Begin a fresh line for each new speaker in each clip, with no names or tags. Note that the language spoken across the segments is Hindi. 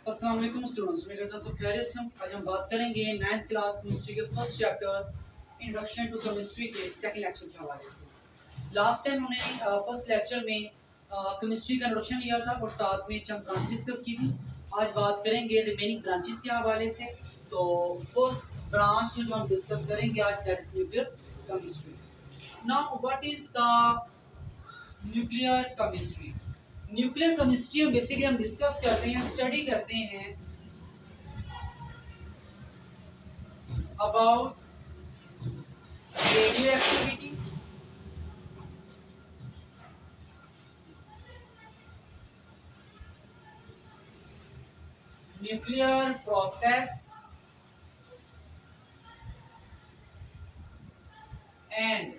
अस्सलाम वालेकुम स्टूडेंट्स, मैं कहता हूं सब खैरियत से। आज हम बात करेंगे 9th क्लास केमिस्ट्री के first chapter introduction to chemistry के सेकंड लेक्चर के हवाले से। लास्ट टाइम हमने फर्स्ट लेक्चर में केमिस्ट्री का इंट्रोडक्शन लिया था और साथ में चंद ब्रांच डिस्कस की थी। आज बात करेंगे रिमेनिंग ब्रांचेस के हवाले से। तो फर्स्ट ब्रांच जो हम डिस्कस करेंगे आज, that is nuclear chemistry. Now what is the nuclear chemistry? Nuclear chemistry में बेसिकली हम डिस्कस करते हैं, स्टडी करते हैं about radio activity, nuclear process and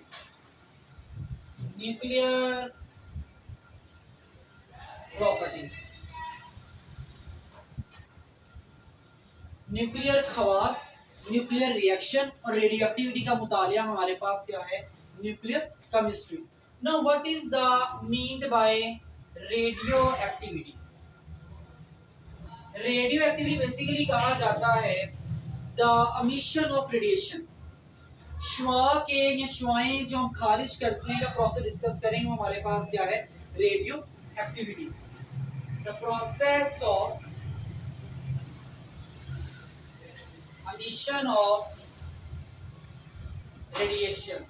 nuclear properties. Nuclear Khawas, nuclear reaction और रेडियो एक्टिविटी का मुतालिया हमारे पास क्या है? Nuclear chemistry. Now what is the meant by radio activity? Radio activity basically कहा जाता है द एमिशन ऑफ रेडिएशन। शुआ के या शुआएं जो हम खारिज करते हैं का प्रोसेस डिस्कस करेंगे। हमारे पास क्या है? Radio activity, the process of emission of radiation.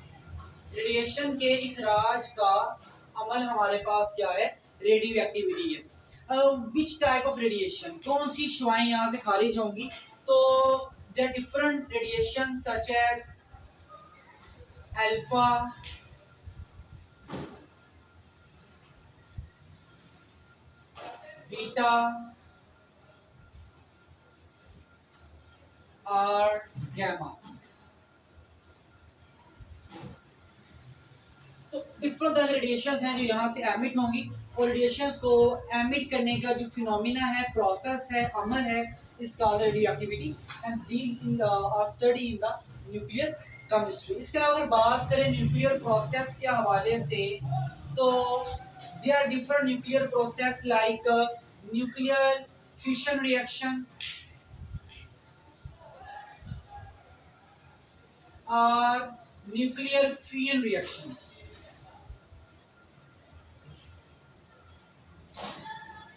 Radiation के इखराज का अमल हमारे पास क्या है? रेडियो एक्टिविटी है। विच टाइप ऑफ रेडिएशन, कौन सी शुआएं यहाँ से खारिज होंगी? तो there different radiation such as alpha, beta और गैमा। तो डिफरेंट तरह के रेडिएशंस हैं जो यहाँ से एमिट होंगी और रेडिएशंस को एमिट करने का जो फिनोमिना है, प्रोसेस है, अमल है, इसका radio activity and in the study in the nuclear chemistry. इसके अलावा अगर बात करें न्यूक्लियर प्रोसेस के हवाले से, तो there are different nuclear process like nuclear fusion reaction और nuclear fusion reaction.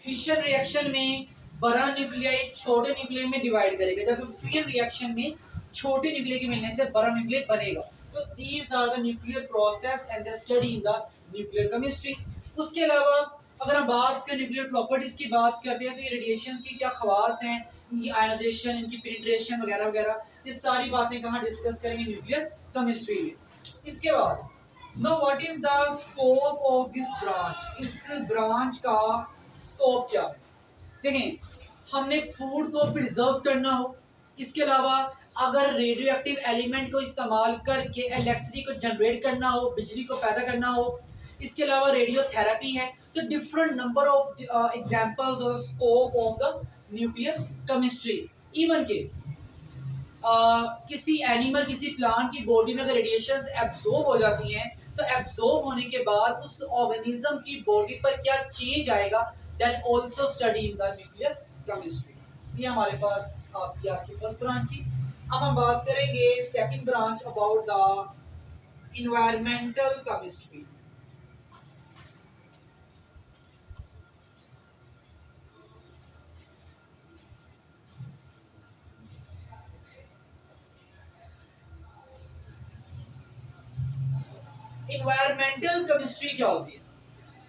Fission reaction में बड़ा न्यूक्लियाई छोटे न्यूक्लियस में डिवाइड करेगा, जबकि फ्यूजन रिएक्शन में छोटे न्यूक्लियस के मिलने से बड़ा न्यूक्लियस बनेगा। तो these are the nuclear process and the study in the nuclear chemistry. उसके अलावा अगर हम बात करें न्यूक्लियर प्रॉपर्टीज की बात करते हैं, तो ये रेडिएशंस की क्या खवास हैं, इनकी आयोनाइजेशन, इनकी पेनिट्रेशन वगैरह वगैरह, ये सारी बातें कहाँ डिस्कस करेंगे? न्यूक्लियर केमिस्ट्री में। इसके बाद now what is the scope of this branch? इस ब्रांच का स्कोप क्या है? देखें, हमने फूड को प्रिजर्व करना हो, इसके अलावा अगर रेडियो एक्टिव एलिमेंट को इस्तेमाल करके इलेक्ट्रिसिटी को जनरेट करना हो, बिजली को पैदा करना हो, इसके अलावा रेडियो थेरेपी है। तो डिफरेंट नंबर ऑफ एग्जांपल्स और scope of the nuclear chemistry. Even के किसी एनिमल, किसी प्लांट की बॉडी में अगर रेडिएशंस एब्जॉर्ब हो जाती हैं, तो एब्जॉर्ब होने के बाद उस ऑर्गेनिज्म की बॉडी पर क्या चेंज आएगा, that also study in the nuclear chemistry. ये हमारे पास आपकी फर्स्ट ब्रांच की। अब हम बात करेंगे second branch about the environmental chemistry. Environmental chemistry क्या होती है?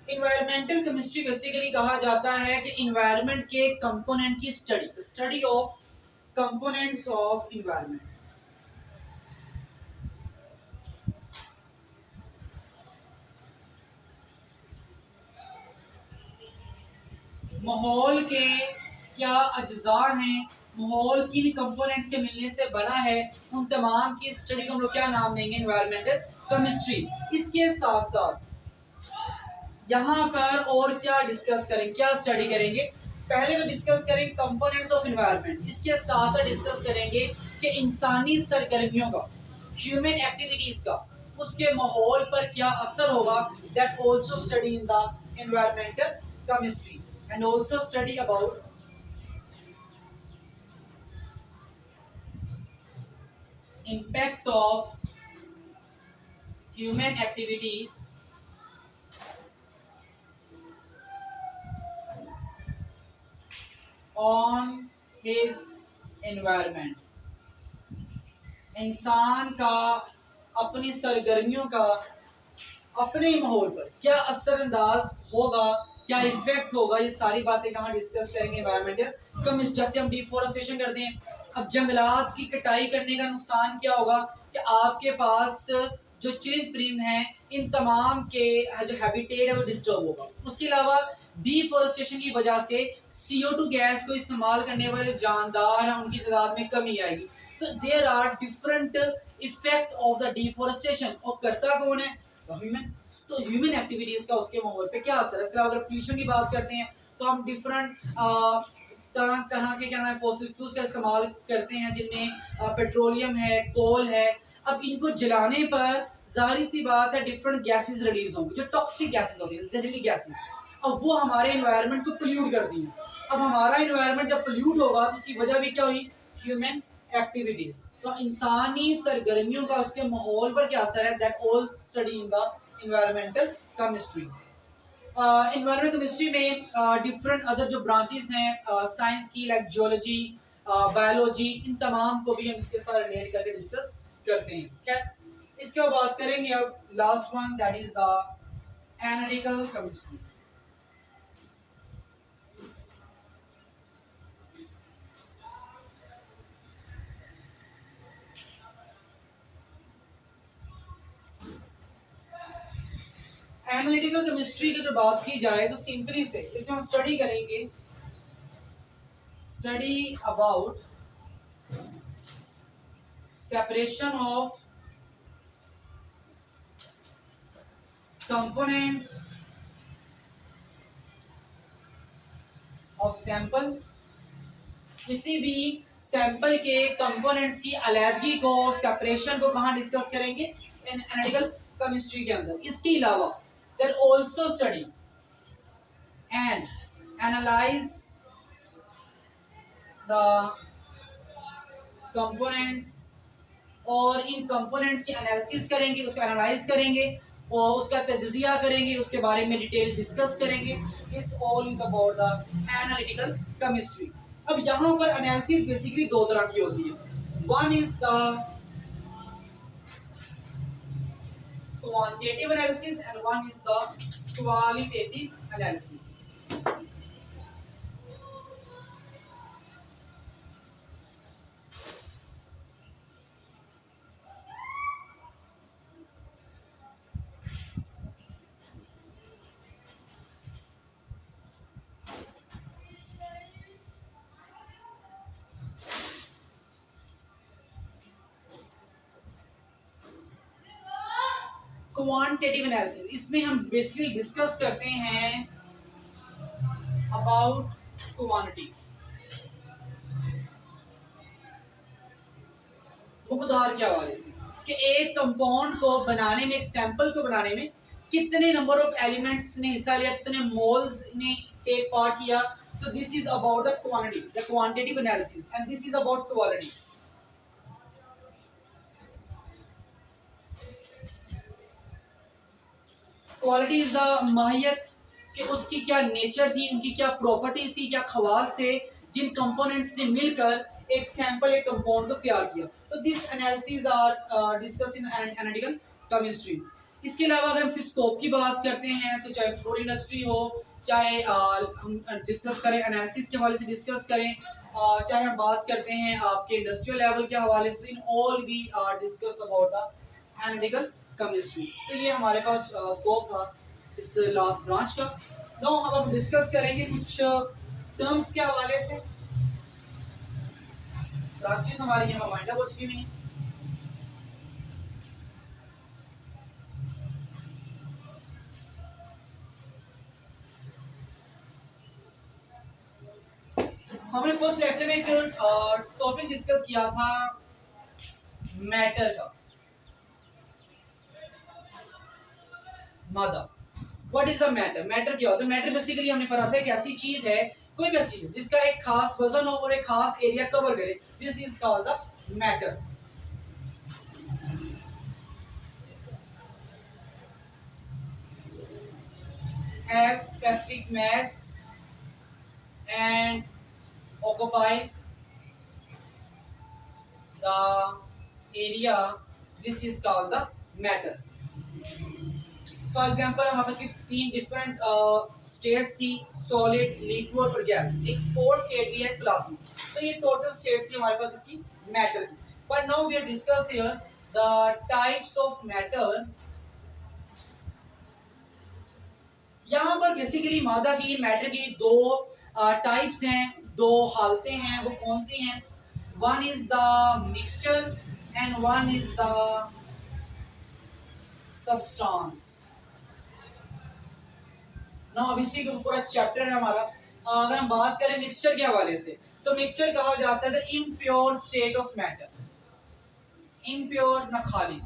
इन्वायरमेंटल केमिस्ट्री बेसिकली कहा जाता है कि इन्वायरमेंट के कंपोनेंट की study of components of environment. माहौल के क्या अज्जा हैं, माहौल किन कंपोनेंट्स के मिलने से बना है, उन तमाम की स्टडी को हम लोग क्या नाम देंगे? Environmental chemistry. इसके साथ साथ यहाँ पर और क्या डिस्कस करेंगे, क्या स्टडी करेंगे? पहले तो डिस्कस करेंगे कंपोनेंट्स ऑफ एनवायरनमेंट। इसके साथ साथ डिस्कस करेंगे कि इंसानी सरगर्मियों का, ह्यूमन एक्टिविटीज का, उसके माहौल पर क्या असर होगा। That also study in the environmental chemistry and also study about impact of human activities on his environment. इंसान का अपनी सरगर्मियों का अपने माहौल पर क्या असरअंदाज होगा, क्या इफेक्ट होगा, ये सारी बातें कहाँ डिस्कस करेंगे एनवायरमेंटल कमिस्ट। जैसे हम डिफोरेस्टेशन करते हैं, अब जंगलात की कटाई करने का नुकसान क्या होगा कि आपके पास जो चरिंद परिंद हैं इन तमाम के जो हैबिटेट है वो डिस्टर्ब होगा। उसके अलावा डिफोरेस्टेशन की वजह से CO2 गैस को इस्तेमाल करने वाले जानदार हैं उनकी तादाद में कमी आएगी। तो there are different effect of the deforestation. और करता कौन है? ह्यूमन। तो ह्यूमन एक्टिविटीज का उसके माहौल पे क्या असर है। इसके अलावा अगर पोल्यूशन की बात करते हैं तो हम डिफरेंट तरह तरह के क्या नाम है फॉसिल फ्यूल्स का इस्तेमाल करते हैं, जिनमें पेट्रोलियम है, कोल है। अब इनको जलाने पर जाहिर सी बात है डिफरेंट गैसेस रिलीज होंगी जो टॉक्सिक गैसेस होती हैं, जहरीली गैसेस। अब वो हमारे एनवायरनमेंट को पोल्यूट करती हैं। अब हमारा एनवायरनमेंट जब पोल्यूट होगा तो उसकी वजह भी क्या हुई? Human activities. तो इंसानी सरगर्मियों का उसके माहौल पर क्या असर है, that all study in the environmental chemistry. Environmental chemistry में डिफरेंट अदर जो ब्रांचेस हैं साइंस की, लाइक जियोलॉजी, बायोलॉजी, इन तमाम को भी हम इसके साथ रिलेट करके डिस्कस करते हैं। खैर इसके बाद बात करेंगे अब last one, that is the analytical chemistry. Analytical chemistry की जो बात की जाए तो सिंपली से इसमें हम स्टडी करेंगे, study about separation of components of sample. किसी भी सैंपल के कंपोनेंट्स की अलैदगी को, सेपरेशन को कहाँ डिस्कस करेंगे? इन एनालिटिकल केमिस्ट्री के अंदर। इसके अलावा there also study and analyse the components, और इन कंपोनेंट्स की एनालिसिस करेंगे, उसको एनालाइज करेंगे और उसका तज्जिया करेंगे, उसके बारे में डिटेल डिस्कस करेंगे। This all is about the analytical chemistry. अब यहाँ पर एनालिसिस बेसिकली दो तरह की होती है। One is the quantitative analysis and one is the qualitative analysis. Quantitative analysis, इसमें हम बेसिकली डिस्कस करते हैं अबाउट क्वांटिटी, मकदार के हवाले से कि एक कंपाउंड को बनाने में, एक सैंपल को बनाने में कितने नंबर ऑफ एलिमेंट्स ने हिस्सा लिया, कितने मोल्स ने टेक पार्ट किया। तो this is about the quantity, the quantitative analysis, and this is about quality. Quality is the माहियत कि उसकी क्या नेचर थी, उनकी क्या प्रॉपर्टीज थी, क्या खवास थे जिन कंपोनेंट्स ने मिलकर एक सैंपल, एक कंपाउंड को तैयार किया। तो this analysis are discuss in analytical chemistry. इसके अलावा अगर इसकी स्कोप की बात करते हैं तो चाहे फूड इंडस्ट्री हो, चाहे हम डिस्कस करें एनालिसिस के हवाले से डिस्कस करें, चाहे हम बात करते हैं आपके इंडस्ट्रियल लेवल के हवाले से, in all we are discuss about the analytical chemistry. तो ये हमारे पास स्कोप था इस लास्ट ब्रांच का। नो अब हम डिस्कस करेंगे कुछ टर्म्स के हवाले से। ब्रांचेस हमारी यहाँ वाइंड अप हो चुकी हैं। हमने फर्स्ट लेक्चर में एक टॉपिक डिस्कस किया था मैटर का, मादा। What is the matter? Matter क्या होता है? मैटर बेसिकली हमने पढ़ा था एक ऐसी चीज है, कोई भी चीज जिसका एक खास वजन हो और एक खास एरिया कवर करे, this is called the matter. have specific mass and occupy the area, this is called the matter. For example हमारे पास तीन डिफरेंट स्टेट्स की सॉलिड, लिक्विड और गैस, एक फोर्थ स्टेट भी है प्लाज्मा। तो ये टोटल स्टेट्स थी हमारे पास इसकी मैटर की। But now we are discuss here the types of matter. यहाँ पर बेसिकली मादा की मैटर की दो टाइप्स हैं, दो हालतें हैं। वो कौन सी हैं? One is the mixture and one is the substance. ना अब इसी के ऊपर चैप्टर है हमारा। अगर हम बात करें मिक्सचर के हवाले से, तो मिक्सचर कहा जाता है the impure state of matter. Impure ना खालिस।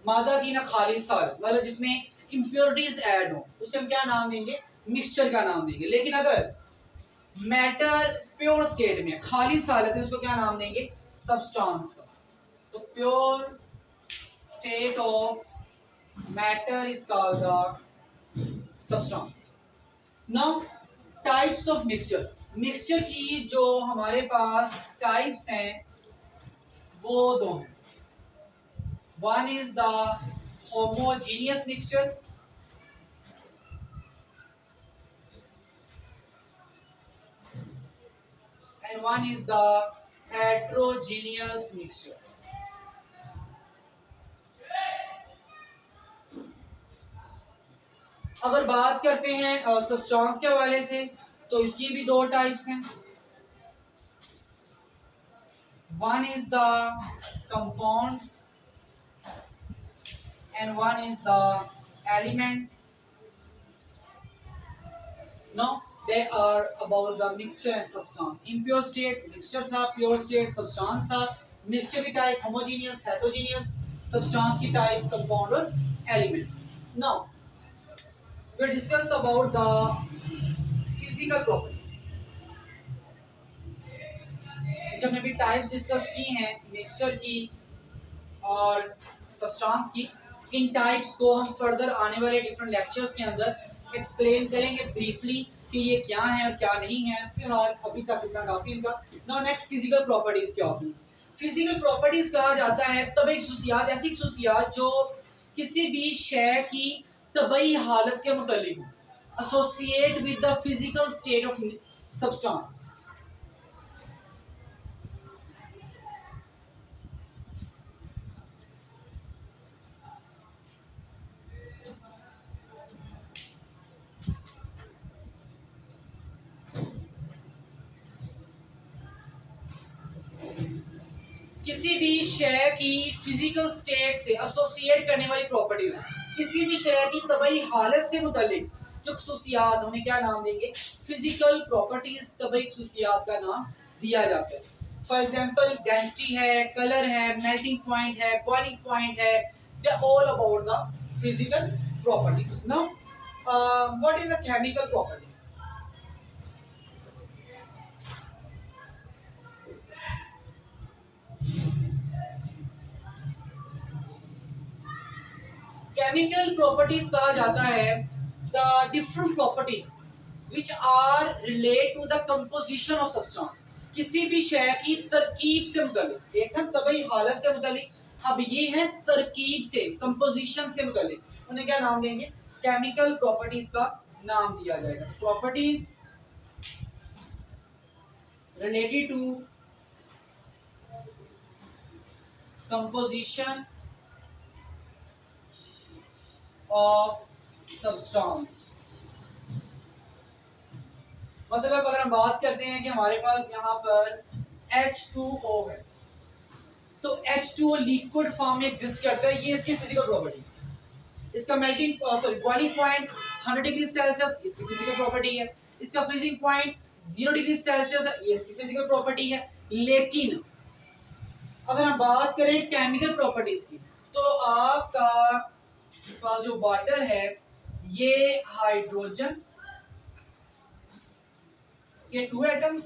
मादा की ना खालिस हालत, मतलब जिसमें इम्प्योरिटीज ऐड हो, उसे हम क्या नाम देंगे? मिक्सचर का नाम देंगे। लेकिन अगर मैटर प्योर स्टेट में खालिस हालत है, उसको क्या नाम देंगे? सब्सटेंस का। तो pure state of matter is called the substance. Now types of mixture. Mixture की जो हमारे पास टाइप्स हैं वो दो हैं। One is the homogeneous mixture and one is the heterogeneous mixture. अगर बात करते हैं सब्सटेंस के हवाले से, तो इसकी भी दो टाइप्स हैं। One is the compound and one is the element. Now they are about the mixture and substance. Impure state mixture था, pure state substance था। Mixture की type homogeneous, heterogeneous, substance की type compound और element. Now we'll discuss about the physical properties. जब हमने भी types discuss की हैं mixture की और substance की, इन types को हम further आने वाले different lectures के अंदर explain करेंगे briefly कि ये क्या है और क्या नहीं है। फिलहाल अभी तक इतना काफी इनका। नाउ नेक्स्ट फिजिकल प्रॉपर्टीज क्या होती है? फिजिकल प्रॉपर्टीज कहा जाता है तब एक खसूसियात, ऐसी खसूसियात जो किसी भी शय की तबई हालत के मुतालिक हो, associate with the physical state of substance. किसी भी शय की फिजिकल स्टेट से एसोसिएट करने वाली प्रॉपर्टीज, किसी भी शय की तबई हालत से मुतालिक जो खसूसियात, उन्हें क्या नाम देंगे? फिजिकल प्रॉपर्टीज, तबई खसूसियात का नाम दिया जाता है। फॉर एग्जांपल डेंसिटी है, कलर है, मेल्टिंग पॉइंट है, बॉइलिंग पॉइंट है, they are all about the physical properties. Now what is the chemical properties? Chemical properties कहा जाता है the different properties which are relate to the composition of substance. किसी भी शय की तरकीब से मुतालिक, एक है तबई हालत से मुतालिक, अब ये है तरकीब से, कंपोजिशन से मुतालिक, उन्हें क्या नाम देंगे? केमिकल प्रॉपर्टीज का नाम दिया जाएगा। Properties related to composition of substance. मतलब अगर हम बात करते हैं कि हमारे पास यहाँ पर H2O है, तो H2O लिक्विड फॉर्म में एग्जिस्ट करता है, ये इसकी फिजिकल प्रॉपर्टी। इसका melting boiling point 100 degree Celsius, इसकी फिजिकल प्रॉपर्टी है। इसका फ्रीजिंग पॉइंट 0 डिग्री सेल्सियस है, ये इसकी फिजिकल प्रॉपर्टी है। लेकिन अगर हम बात करें केमिकल प्रॉपर्टीज की, तो आपका पास जो वाटर है ये हाइड्रोजन, ये 2 एटम्स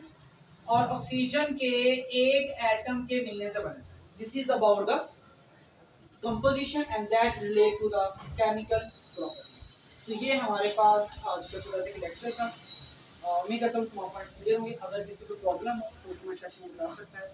और ऑक्सीजन के 1 एटम के मिलने से बना। This is about the composition and that relate to the chemical properties. तो ये हमारे पास आज का थोड़ा सा लेक्चर था। उम्मीद करता हूँ पॉइंट्स क्लियर होंगे। अगर किसी को प्रॉब्लम हो तो कमेंट सेक्शन में बता सकता है।